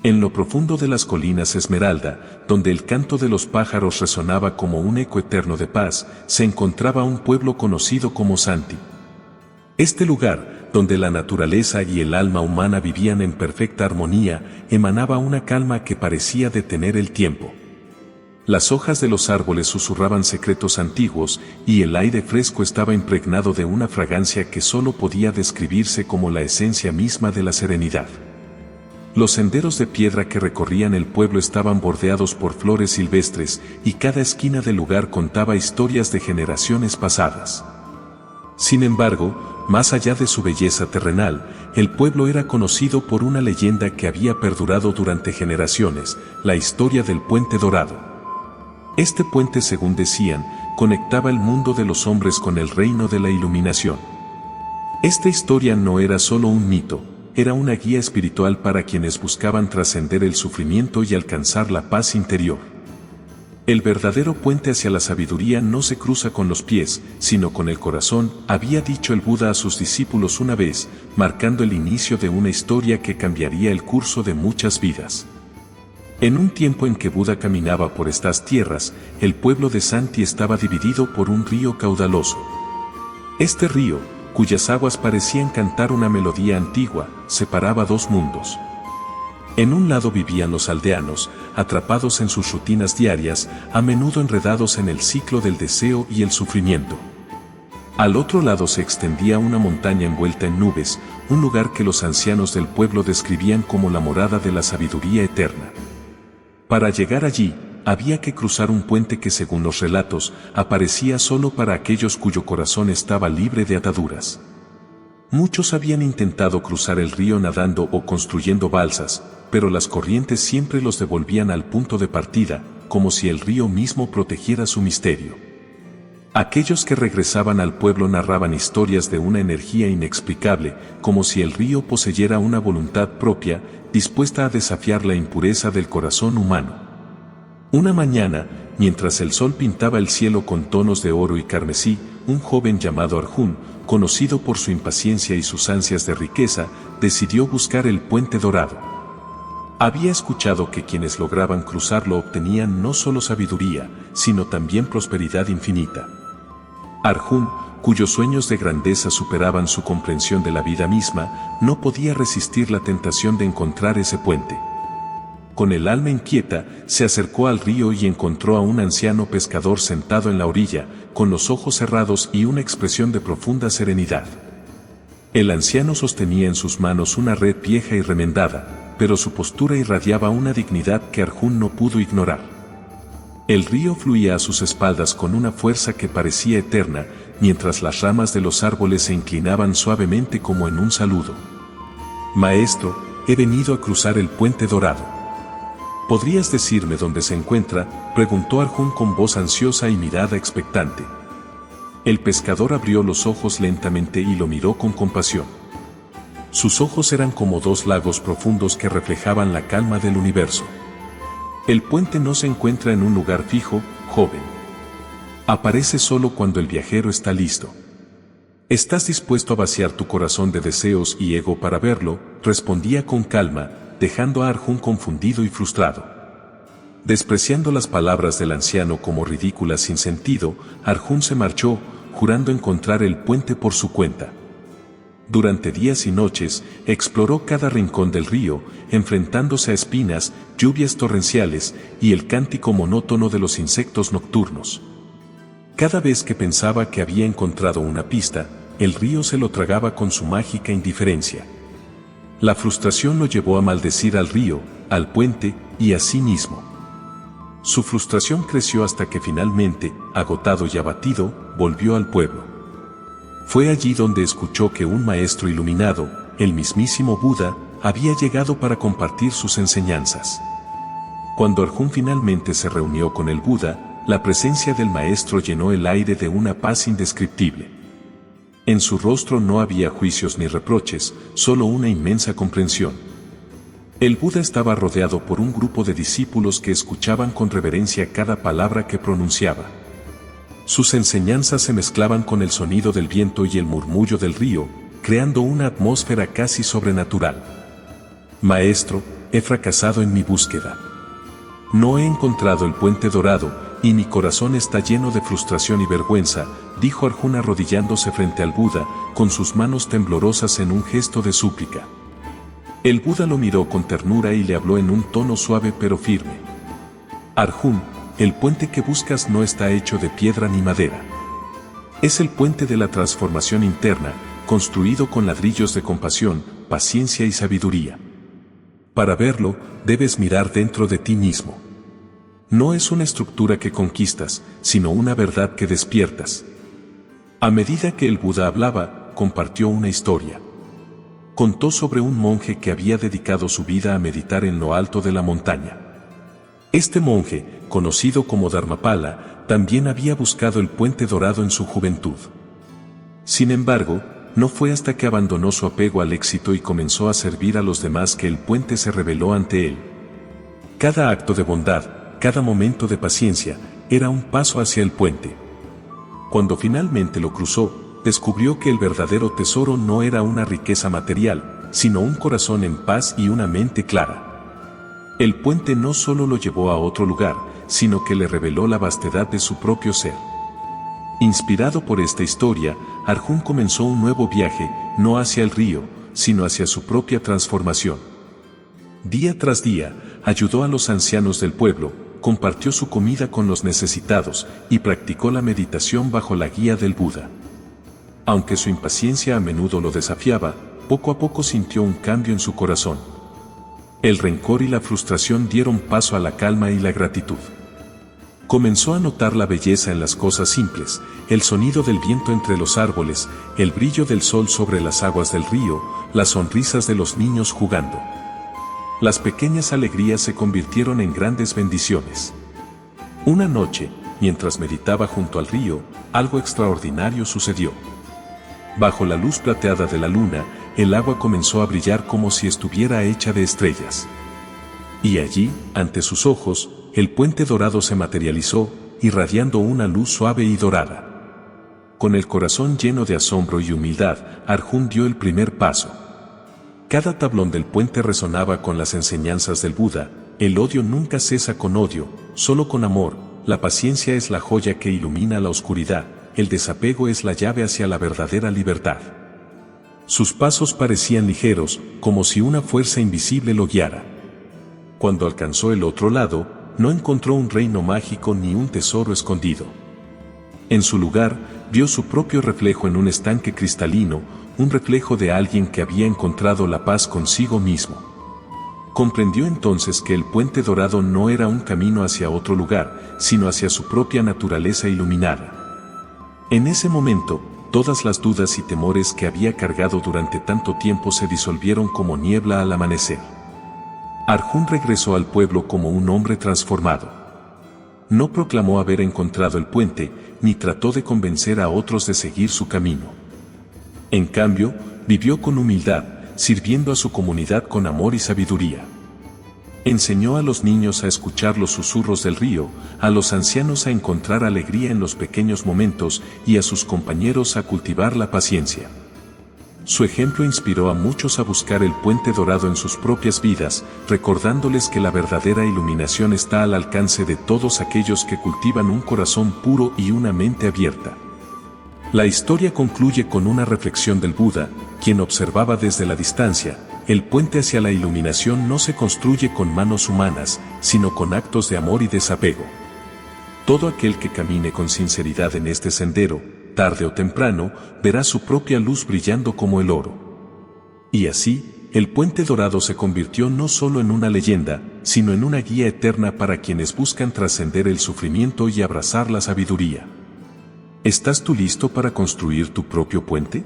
En lo profundo de las colinas Esmeralda, donde el canto de los pájaros resonaba como un eco eterno de paz, se encontraba un pueblo conocido como Santi. Este lugar, donde la naturaleza y el alma humana vivían en perfecta armonía, emanaba una calma que parecía detener el tiempo. Las hojas de los árboles susurraban secretos antiguos, y el aire fresco estaba impregnado de una fragancia que solo podía describirse como la esencia misma de la serenidad. Los senderos de piedra que recorrían el pueblo estaban bordeados por flores silvestres, y cada esquina del lugar contaba historias de generaciones pasadas. Sin embargo, más allá de su belleza terrenal, el pueblo era conocido por una leyenda que había perdurado durante generaciones, la historia del Puente Dorado. Este puente, según decían, conectaba el mundo de los hombres con el reino de la iluminación. Esta historia no era solo un mito, era una guía espiritual para quienes buscaban trascender el sufrimiento y alcanzar la paz interior. El verdadero puente hacia la sabiduría no se cruza con los pies, sino con el corazón, había dicho el Buda a sus discípulos una vez, marcando el inicio de una historia que cambiaría el curso de muchas vidas. En un tiempo en que Buda caminaba por estas tierras, el pueblo de Santi estaba dividido por un río caudaloso. Este río, cuyas aguas parecían cantar una melodía antigua, separaba dos mundos. En un lado vivían los aldeanos, atrapados en sus rutinas diarias, a menudo enredados en el ciclo del deseo y el sufrimiento. Al otro lado se extendía una montaña envuelta en nubes, un lugar que los ancianos del pueblo describían como la morada de la sabiduría eterna. Para llegar allí, había que cruzar un puente que, según los relatos, aparecía solo para aquellos cuyo corazón estaba libre de ataduras. Muchos habían intentado cruzar el río nadando o construyendo balsas, pero las corrientes siempre los devolvían al punto de partida, como si el río mismo protegiera su misterio. Aquellos que regresaban al pueblo narraban historias de una energía inexplicable, como si el río poseyera una voluntad propia, dispuesta a desafiar la impureza del corazón humano. Una mañana, mientras el sol pintaba el cielo con tonos de oro y carmesí, un joven llamado Arjun, conocido por su impaciencia y sus ansias de riqueza, decidió buscar el Puente Dorado. Había escuchado que quienes lograban cruzarlo obtenían no solo sabiduría, sino también prosperidad infinita. Arjun, cuyos sueños de grandeza superaban su comprensión de la vida misma, no podía resistir la tentación de encontrar ese puente. Con el alma inquieta, se acercó al río y encontró a un anciano pescador sentado en la orilla, con los ojos cerrados y una expresión de profunda serenidad. El anciano sostenía en sus manos una red vieja y remendada, pero su postura irradiaba una dignidad que Arjun no pudo ignorar. El río fluía a sus espaldas con una fuerza que parecía eterna, mientras las ramas de los árboles se inclinaban suavemente como en un saludo. «Maestro, he venido a cruzar el Puente Dorado. ¿Podrías decirme dónde se encuentra?», preguntó Arjun con voz ansiosa y mirada expectante. El pescador abrió los ojos lentamente y lo miró con compasión. Sus ojos eran como dos lagos profundos que reflejaban la calma del universo. «El puente no se encuentra en un lugar fijo, joven. Aparece solo cuando el viajero está listo. ¿Estás dispuesto a vaciar tu corazón de deseos y ego para verlo?», respondía con calma, dejando a Arjun confundido y frustrado. Despreciando las palabras del anciano como ridículas sin sentido, Arjun se marchó, jurando encontrar el puente por su cuenta. Durante días y noches, exploró cada rincón del río, enfrentándose a espinas, lluvias torrenciales y el cántico monótono de los insectos nocturnos. Cada vez que pensaba que había encontrado una pista, el río se lo tragaba con su mágica indiferencia. La frustración lo llevó a maldecir al río, al puente y a sí mismo. Su frustración creció hasta que finalmente, agotado y abatido, volvió al pueblo. Fue allí donde escuchó que un maestro iluminado, el mismísimo Buda, había llegado para compartir sus enseñanzas. Cuando Arjun finalmente se reunió con el Buda, la presencia del maestro llenó el aire de una paz indescriptible. En su rostro no había juicios ni reproches, solo una inmensa comprensión. El Buda estaba rodeado por un grupo de discípulos que escuchaban con reverencia cada palabra que pronunciaba. Sus enseñanzas se mezclaban con el sonido del viento y el murmullo del río, creando una atmósfera casi sobrenatural. «Maestro, he fracasado en mi búsqueda. No he encontrado el puente dorado, y mi corazón está lleno de frustración y vergüenza, dijo Arjuna arrodillándose frente al Buda, con sus manos temblorosas en un gesto de súplica. El Buda lo miró con ternura y le habló en un tono suave pero firme. Arjun, el puente que buscas no está hecho de piedra ni madera. Es el puente de la transformación interna, construido con ladrillos de compasión, paciencia y sabiduría. Para verlo, debes mirar dentro de ti mismo. No es una estructura que conquistas, sino una verdad que despiertas. A medida que el Buda hablaba, compartió una historia. Contó sobre un monje que había dedicado su vida a meditar en lo alto de la montaña. Este monje, conocido como Dharmapala, también había buscado el puente dorado en su juventud. Sin embargo, no fue hasta que abandonó su apego al éxito y comenzó a servir a los demás que el puente se reveló ante él. Cada acto de bondad, cada momento de paciencia, era un paso hacia el puente. Cuando finalmente lo cruzó, descubrió que el verdadero tesoro no era una riqueza material, sino un corazón en paz y una mente clara. El puente no solo lo llevó a otro lugar, sino que le reveló la vastedad de su propio ser. Inspirado por esta historia, Arjun comenzó un nuevo viaje, no hacia el río, sino hacia su propia transformación. Día tras día, ayudó a los ancianos del pueblo, compartió su comida con los necesitados y practicó la meditación bajo la guía del Buda. Aunque su impaciencia a menudo lo desafiaba, poco a poco sintió un cambio en su corazón. El rencor y la frustración dieron paso a la calma y la gratitud. Comenzó a notar la belleza en las cosas simples, el sonido del viento entre los árboles, el brillo del sol sobre las aguas del río, las sonrisas de los niños jugando. Las pequeñas alegrías se convirtieron en grandes bendiciones. Una noche, mientras meditaba junto al río, algo extraordinario sucedió. Bajo la luz plateada de la luna, el agua comenzó a brillar como si estuviera hecha de estrellas. Y allí, ante sus ojos, el puente dorado se materializó, irradiando una luz suave y dorada. Con el corazón lleno de asombro y humildad, Arjun dio el primer paso. Cada tablón del puente resonaba con las enseñanzas del Buda: el odio nunca cesa con odio, solo con amor, la paciencia es la joya que ilumina la oscuridad, el desapego es la llave hacia la verdadera libertad. Sus pasos parecían ligeros, como si una fuerza invisible lo guiara. Cuando alcanzó el otro lado, no encontró un reino mágico ni un tesoro escondido. En su lugar, vio su propio reflejo en un estanque cristalino, un reflejo de alguien que había encontrado la paz consigo mismo. Comprendió entonces que el puente dorado no era un camino hacia otro lugar, sino hacia su propia naturaleza iluminada. En ese momento, todas las dudas y temores que había cargado durante tanto tiempo se disolvieron como niebla al amanecer. Arjun regresó al pueblo como un hombre transformado. No proclamó haber encontrado el puente, ni trató de convencer a otros de seguir su camino. En cambio, vivió con humildad, sirviendo a su comunidad con amor y sabiduría. Enseñó a los niños a escuchar los susurros del río, a los ancianos a encontrar alegría en los pequeños momentos y a sus compañeros a cultivar la paciencia. Su ejemplo inspiró a muchos a buscar el puente dorado en sus propias vidas, recordándoles que la verdadera iluminación está al alcance de todos aquellos que cultivan un corazón puro y una mente abierta. La historia concluye con una reflexión del Buda, quien observaba desde la distancia: el puente hacia la iluminación no se construye con manos humanas, sino con actos de amor y desapego. Todo aquel que camine con sinceridad en este sendero, tarde o temprano, verá su propia luz brillando como el oro. Y así, el puente dorado se convirtió no solo en una leyenda, sino en una guía eterna para quienes buscan trascender el sufrimiento y abrazar la sabiduría. ¿Estás tú listo para construir tu propio puente?